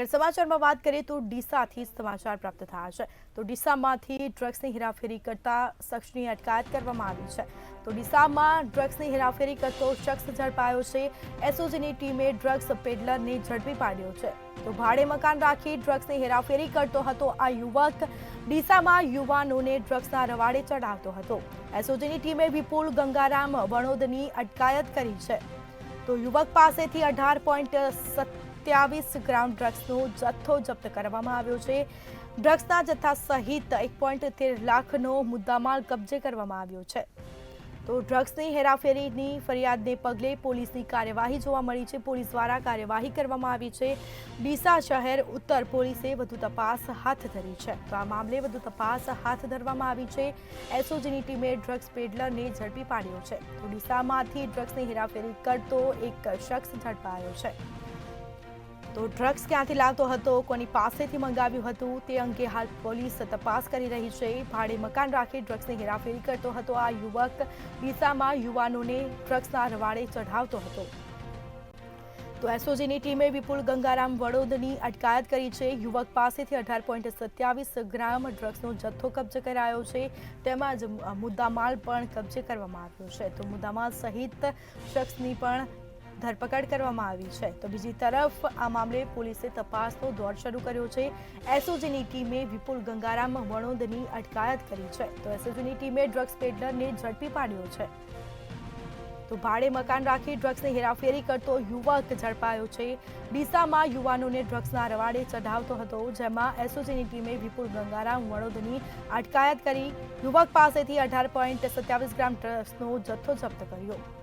આગળ સમાચારમાં વાત કરીએ તો ડીસાથી સમાચાર પ્રાપ્ત થયા છે તો ડીસામાંથી ડ્રગ્સની હેરાફેરી કરતા શખ્સની અટકાયત કરવામાં આવી છે તો ડીસામાં ડ્રગ્સની હેરાફેરી કરતો શખ્સ ઝડપાયો છે એસઓજીની ટીમે ડ્રગ્સ પેડલરને ઝડપી પાડ્યો છે તો ભાડે મકાન રાખી ડ્રગ્સની હેરાફેરી કરતો હતો આ યુવક ડીસામાં યુવાનોને ડ્રગ્સના રવાડે ચડાવતો હતો એસઓજીની ટીમે વિપુલ ગંગારામ વણોદની અટકાયત કરી છે તો યુવક પાસેથી 18.27 ગ્રામ ડ્રગ્સનો જથ્થો જપ્ત કરવામાં આવ્યો છે ડ્રગ્સના જથ્થા સહિત 1.13 લાખનો મુદ્દામાલ કબજે કરવામાં આવ્યો છે તો ડ્રગ્સની હેરાફેરીની ફરિયાદને પગલે પોલીસની કાર્યવાહી જોવા મળી છે પોલીસ દ્વારા કાર્યવાહી કરવામાં આવી છે ડીસા શહેર ઉત્તર પોલીસે વધુ તપાસ હાથ ધરી છે તો આ મામલે વધુ તપાસ હાથ ધરવામાં આવી છે એસઓજીની ટીમે ડ્રગ્સ પેડલરને ઝડપી પાડ્યો છે તો ડીસામાંથી ડ્રગ્સની હેરાફેરી કરતો એક શખ્સ ઝડપાયો છે તો ડ્રગ્સ ક્યાંથી લાવતો હતો કોની પાસેથી મંગાવ્યું હતું તે અંગે હાલ પોલીસ તપાસ કરી રહી છે ભાડે મકાન રાખી ડ્રગ્સની હેરાફેરી કરતો હતો આ યુવક ડીસામાં યુવાનોને ડ્રગ્સના રવાડે ચઢાવતો હતો તો એસઓજીની ટીમે વિપુલ ગંગારામ વડોદની અટકાયત કરી છે યુવક પાસેથી 18.27 ગ્રામ ડ્રગ્સનો જથ્થો કબજે કરાયો છે તેમજ મુદ્દામાલ પણ કબજે કરવામાં આવ્યો છે તો મુદ્દામાલ સહિત શખ્સની પણ ધરપકડ કરવામાં આવી છે તો બીજી તરફ આ મામલે પોલીસે તપાસનો દોર શરૂ કર્યો છે એસઓજીની ટીમે વિપુલ ગંગારામ વણોદની અટકાયત કરી છે તો એસઓજીની ટીમે ડ્રગ્સ પેડલરને ઝડપી પાડ્યો છે તો ભાડે મકાન રાખી ડ્રગ્સની હેરાફેરી કરતો યુવક ઝડપાયો છે ડીસામાં યુવાનોને ડ્રગ્સના રવાડે ચઢાવતો હતો જેમાં એસઓજીની ટીમે વિપુલ ગંગારામ વણોદની અટકાયત કરી યુવક પાસેથી 18.27 ગ્રામ ડ્રગ્સનો જથ્થો જપ્ત કર્યો